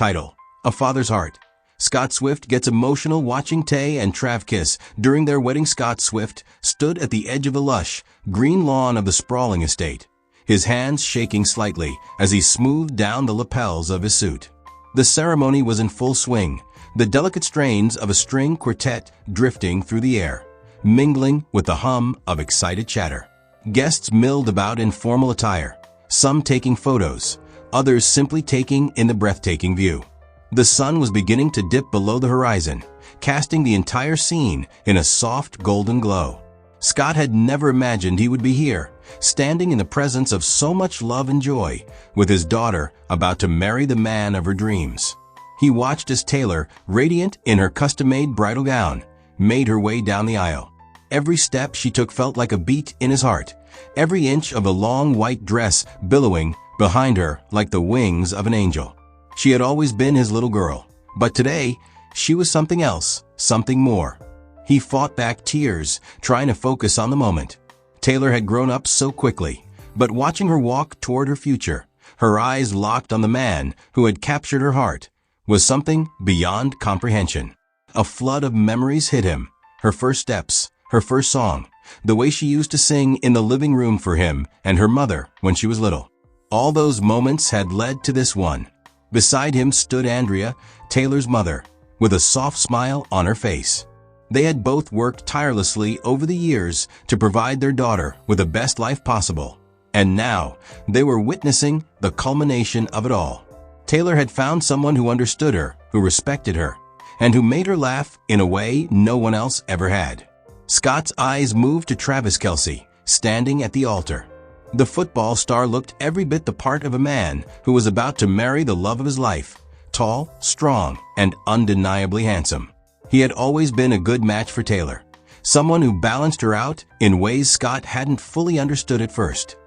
Title: A Father's Heart. Scott Swift gets emotional watching Tay and Trav kiss. During their wedding, Scott Swift stood at the edge of the lush, green lawn of the sprawling estate, his hands shaking slightly as he smoothed down the lapels of his suit. The ceremony was in full swing, the delicate strains of a string quartet drifting through the air, mingling with the hum of excited chatter. Guests milled about in formal attire, some taking photos, others simply taking in the breathtaking view. The sun was beginning to dip below the horizon, casting the entire scene in a soft golden glow. Scott had never imagined he would be here, standing in the presence of so much love and joy, with his daughter about to marry the man of her dreams. He watched as Taylor, radiant in her custom-made bridal gown, made her way down the aisle. Every step she took felt like a beat in his heart, every inch of the long white dress billowing behind her like the wings of an angel. She had always been his little girl, but today she was something else, something more. He fought back tears, trying to focus on the moment. Taylor had grown up so quickly, but watching her walk toward her future, her eyes locked on the man who had captured her heart, was something beyond comprehension. A flood of memories hit him: her first steps, her first song, the way she used to sing in the living room for him and her mother when she was little. All those moments had led to this one. Beside him stood Andrea, Taylor's mother, with a soft smile on her face. They had both worked tirelessly over the years to provide their daughter with the best life possible, and now they were witnessing the culmination of it all. Taylor had found someone who understood her, who respected her, and who made her laugh in a way no one else ever had. Scott's eyes moved to Travis Kelce, standing at the altar. The football star looked every bit the part of a man who was about to marry the love of his life, tall, strong, and undeniably handsome. He had always been a good match for Taylor, someone who balanced her out in ways Scott hadn't fully understood at first.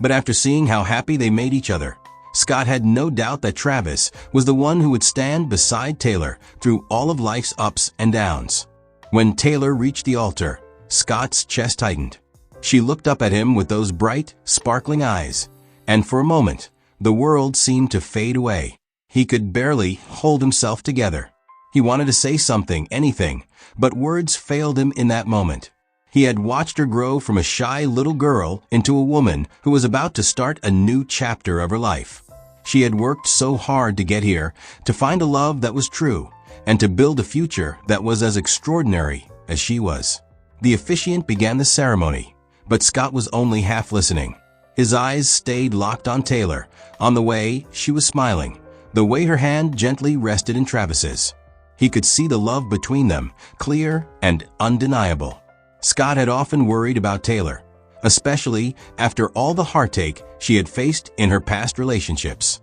But after seeing how happy they made each other, Scott had no doubt that Travis was the one who would stand beside Taylor through all of life's ups and downs. When Taylor reached the altar, Scott's chest tightened. She looked up at him with those bright, sparkling eyes, and for a moment, the world seemed to fade away. He could barely hold himself together. He wanted to say something, anything, but words failed him in that moment. He had watched her grow from a shy little girl into a woman who was about to start a new chapter of her life. She had worked so hard to get here, to find a love that was true, and to build a future that was as extraordinary as she was. The officiant began the ceremony, but Scott was only half listening. His eyes stayed locked on Taylor, on the way she was smiling, the way her hand gently rested in Travis's. He could see the love between them, clear and undeniable. Scott had often worried about Taylor, especially after all the heartache she had faced in her past relationships.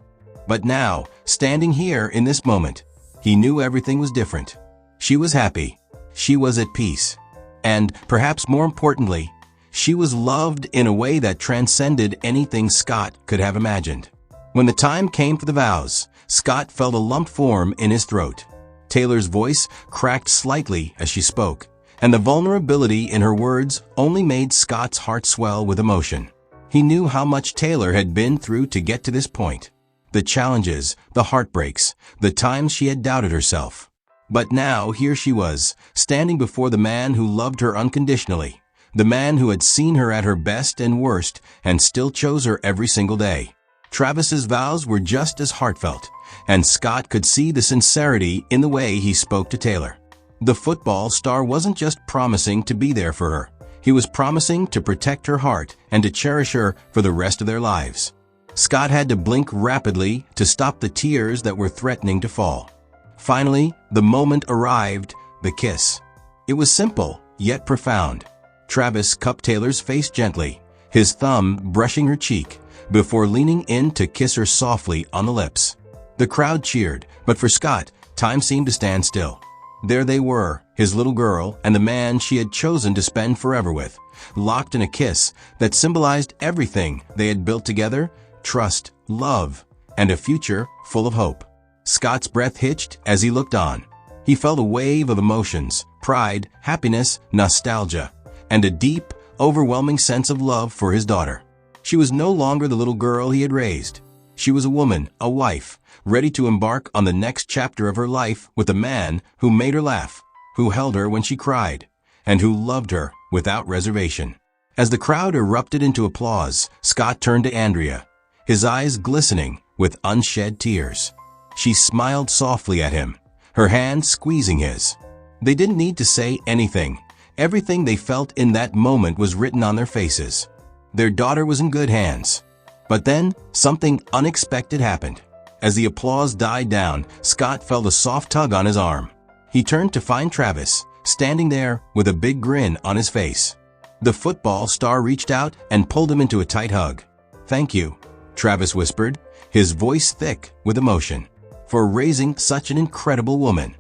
But now, standing here in this moment, he knew everything was different. She was happy. She was at peace. And, perhaps more importantly, she was loved in a way that transcended anything Scott could have imagined. When the time came for the vows, Scott felt a lump form in his throat. Taylor's voice cracked slightly as she spoke, and the vulnerability in her words only made Scott's heart swell with emotion. He knew how much Taylor had been through to get to this point. The challenges, the heartbreaks, the times she had doubted herself. But now here she was, standing before the man who loved her unconditionally, the man who had seen her at her best and worst and still chose her every single day. Travis's vows were just as heartfelt, and Scott could see the sincerity in the way he spoke to Taylor. The football star wasn't just promising to be there for her. He was promising to protect her heart and to cherish her for the rest of their lives. Scott had to blink rapidly to stop the tears that were threatening to fall. Finally, the moment arrived, the kiss. It was simple, yet profound. Travis cupped Taylor's face gently, his thumb brushing her cheek, before leaning in to kiss her softly on the lips. The crowd cheered, but for Scott, time seemed to stand still. There they were, his little girl and the man she had chosen to spend forever with, locked in a kiss that symbolized everything they had built together: trust, love, and a future full of hope. Scott's breath hitched as he looked on. He felt a wave of emotions: pride, happiness, nostalgia, and a deep, overwhelming sense of love for his daughter. She was no longer the little girl he had raised. She was a woman, a wife, ready to embark on the next chapter of her life with a man who made her laugh, who held her when she cried, and who loved her without reservation. As the crowd erupted into applause, Scott turned to Andrea, his eyes glistening with unshed tears. She smiled softly at him, her hand squeezing his. They didn't need to say anything. Everything they felt in that moment was written on their faces. Their daughter was in good hands. But then, something unexpected happened. As the applause died down, Scott felt a soft tug on his arm. He turned to find Travis, standing there with a big grin on his face. The football star reached out and pulled him into a tight hug. "Thank you," Travis whispered, his voice thick with emotion, "for raising such an incredible woman."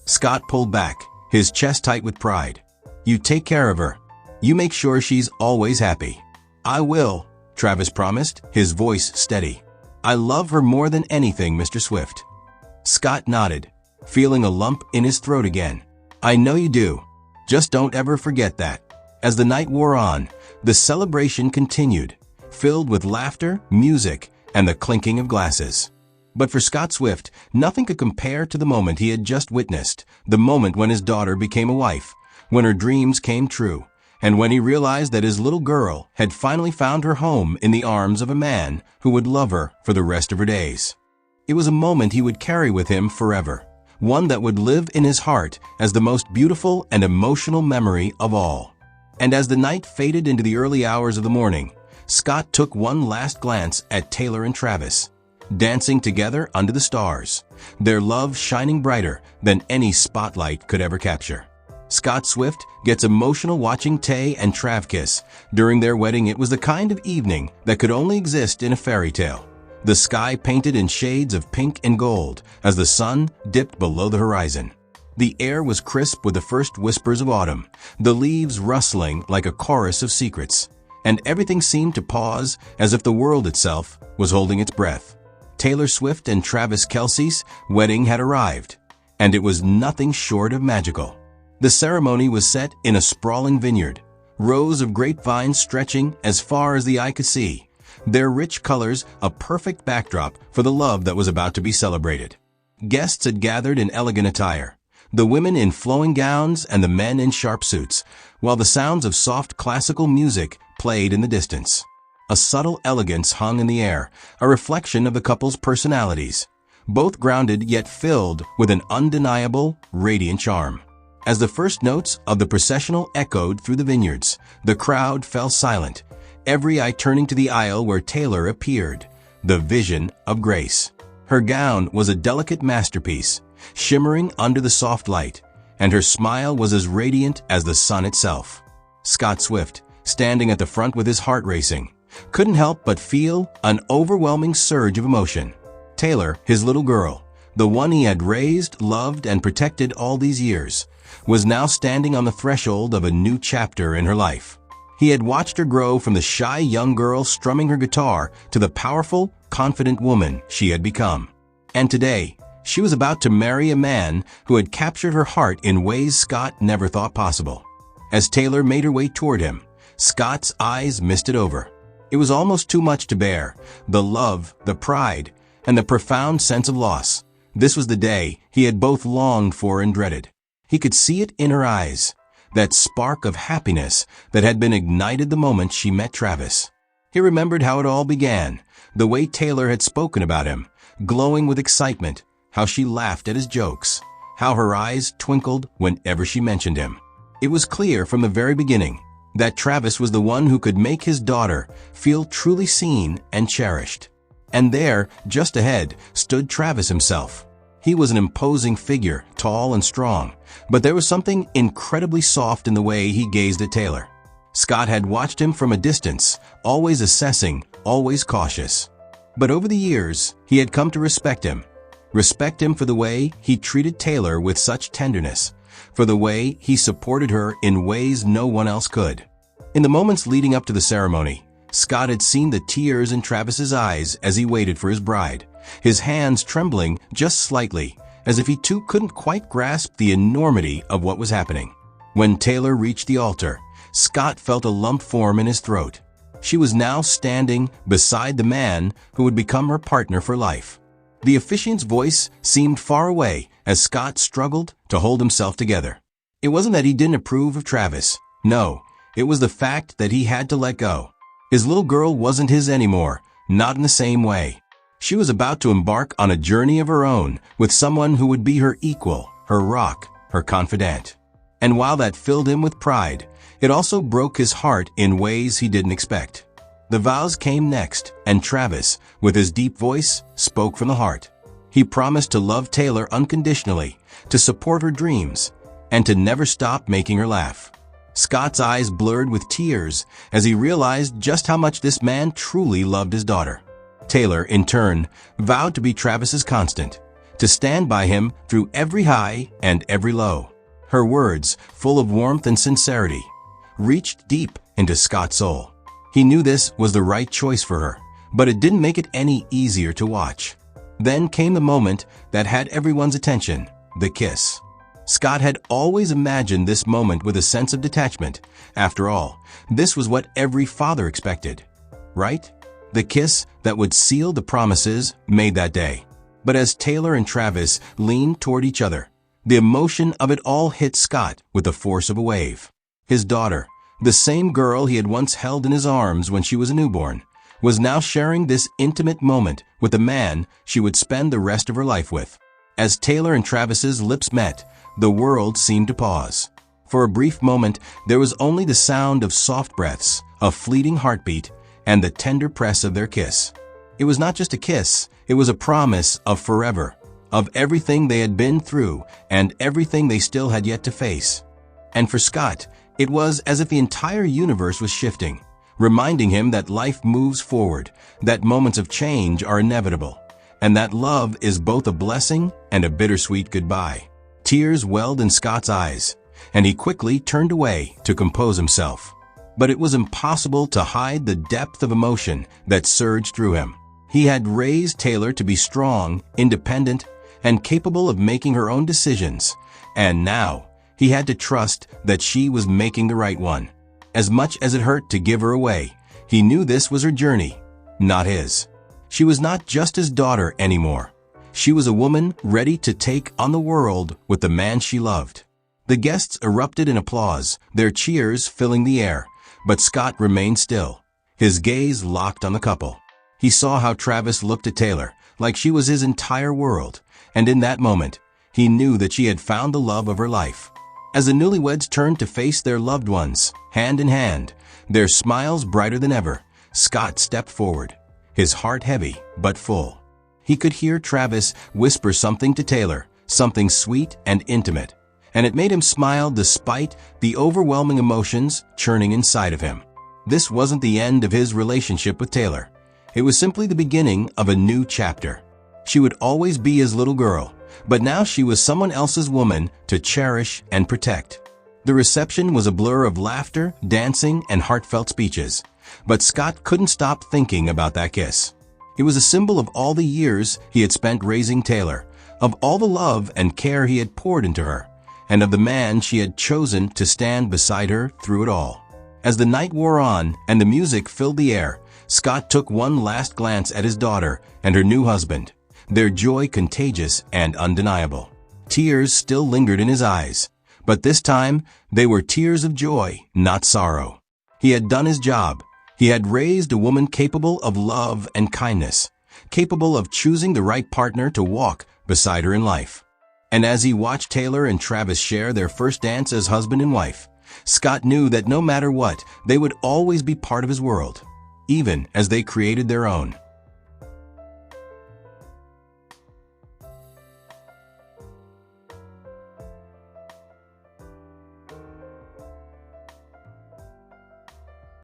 Scott pulled back, his chest tight with pride. "You take care of her. You make sure she's always happy." "I will," Travis promised, his voice steady. "I love her more than anything, Mr. Swift." Scott nodded, feeling a lump in his throat again. "I know you do. Just don't ever forget that." As the night wore on, the celebration continued, filled with laughter, music, and the clinking of glasses. But for Scott Swift, nothing could compare to the moment he had just witnessed, the moment when his daughter became a wife, when her dreams came true, and when he realized that his little girl had finally found her home in the arms of a man who would love her for the rest of her days. It was a moment he would carry with him forever, one that would live in his heart as the most beautiful and emotional memory of all. And as the night faded into the early hours of the morning, Scott took one last glance at Taylor and Travis, dancing together under the stars, their love shining brighter than any spotlight could ever capture. Scott Swift gets emotional watching Tay and Trav kiss. During their wedding, it was the kind of evening that could only exist in a fairy tale. The sky painted in shades of pink and gold as the sun dipped below the horizon. The air was crisp with the first whispers of autumn, the leaves rustling like a chorus of secrets, and everything seemed to pause as if the world itself was holding its breath. Taylor Swift and Travis Kelce's wedding had arrived, and it was nothing short of magical. The ceremony was set in a sprawling vineyard, rows of grapevines stretching as far as the eye could see, their rich colors a perfect backdrop for the love that was about to be celebrated. Guests had gathered in elegant attire, the women in flowing gowns and the men in sharp suits, while the sounds of soft classical music played in the distance. A subtle elegance hung in the air, a reflection of the couple's personalities, both grounded yet filled with an undeniable, radiant charm. As the first notes of the processional echoed through the vineyards, the crowd fell silent, every eye turning to the aisle where Taylor appeared, the vision of grace. Her gown was a delicate masterpiece, shimmering under the soft light, and her smile was as radiant as the sun itself. Scott Swift, standing at the front with his heart racing, couldn't help but feel an overwhelming surge of emotion. Taylor, his little girl, the one he had raised, loved, and protected all these years, was now standing on the threshold of a new chapter in her life. He had watched her grow from the shy young girl strumming her guitar to the powerful, confident woman she had become. And today, she was about to marry a man who had captured her heart in ways Scott never thought possible. As Taylor made her way toward him, Scott's eyes misted over. It was almost too much to bear, the love, the pride, and the profound sense of loss. This was the day he had both longed for and dreaded. He could see it in her eyes, that spark of happiness that had been ignited the moment she met Travis. He remembered how it all began, the way Taylor had spoken about him, glowing with excitement, how she laughed at his jokes, how her eyes twinkled whenever she mentioned him. It was clear from the very beginning that Travis was the one who could make his daughter feel truly seen and cherished. And there, just ahead, stood Travis himself. He was an imposing figure, tall and strong, but there was something incredibly soft in the way he gazed at Taylor. Scott had watched him from a distance, always assessing, always cautious. But over the years, he had come to respect him for the way he treated Taylor with such tenderness, for the way he supported her in ways no one else could. In the moments leading up to the ceremony, Scott had seen the tears in Travis's eyes as he waited for his bride, his hands trembling just slightly, as if he too couldn't quite grasp the enormity of what was happening. When Taylor reached the altar, Scott felt a lump form in his throat. She was now standing beside the man who would become her partner for life. The officiant's voice seemed far away as Scott struggled to hold himself together. It wasn't that he didn't approve of Travis. No, it was the fact that he had to let go. His little girl wasn't his anymore, not in the same way. She was about to embark on a journey of her own with someone who would be her equal, her rock, her confidant. And while that filled him with pride, it also broke his heart in ways he didn't expect. The vows came next, and Travis, with his deep voice, spoke from the heart. He promised to love Taylor unconditionally, to support her dreams, and to never stop making her laugh. Scott's eyes blurred with tears as he realized just how much this man truly loved his daughter. Taylor, in turn, vowed to be Travis's constant, to stand by him through every high and every low. Her words, full of warmth and sincerity, reached deep into Scott's soul. He knew this was the right choice for her, but it didn't make it any easier to watch. Then came the moment that had everyone's attention, the kiss. Scott had always imagined this moment with a sense of detachment. After all, this was what every father expected, right? The kiss that would seal the promises made that day. But as Taylor and Travis leaned toward each other, the emotion of it all hit Scott with the force of a wave. His daughter, the same girl he had once held in his arms when she was a newborn, was now sharing this intimate moment with the man she would spend the rest of her life with. As Taylor and Travis's lips met, the world seemed to pause. For a brief moment, there was only the sound of soft breaths, a fleeting heartbeat, and the tender press of their kiss. It was not just a kiss, it was a promise of forever, of everything they had been through and everything they still had yet to face. And for Scott, it was as if the entire universe was shifting, reminding him that life moves forward, that moments of change are inevitable, and that love is both a blessing and a bittersweet goodbye. Tears welled in Scott's eyes, and he quickly turned away to compose himself. But it was impossible to hide the depth of emotion that surged through him. He had raised Taylor to be strong, independent, and capable of making her own decisions, and now he had to trust that she was making the right one. As much as it hurt to give her away, he knew this was her journey, not his. She was not just his daughter anymore. She was a woman ready to take on the world with the man she loved. The guests erupted in applause, their cheers filling the air, but Scott remained still, his gaze locked on the couple. He saw how Travis looked at Taylor, like she was his entire world, and in that moment, he knew that she had found the love of her life. As the newlyweds turned to face their loved ones, hand in hand, their smiles brighter than ever, Scott stepped forward, his heart heavy but full. He could hear Travis whisper something to Taylor, something sweet and intimate, and it made him smile despite the overwhelming emotions churning inside of him. This wasn't the end of his relationship with Taylor. It was simply the beginning of a new chapter. She would always be his little girl, but now she was someone else's woman to cherish and protect. The reception was a blur of laughter, dancing, and heartfelt speeches, but Scott couldn't stop thinking about that kiss. It was a symbol of all the years he had spent raising Taylor, of all the love and care he had poured into her, and of the man she had chosen to stand beside her through it all. As the night wore on and the music filled the air, Scott took one last glance at his daughter and her new husband, their joy contagious and undeniable. Tears still lingered in his eyes, but this time they were tears of joy, not sorrow. He had done his job. He had raised a woman capable of love and kindness, capable of choosing the right partner to walk beside her in life. And as he watched Taylor and Travis share their first dance as husband and wife, Scott knew that no matter what, they would always be part of his world, even as they created their own.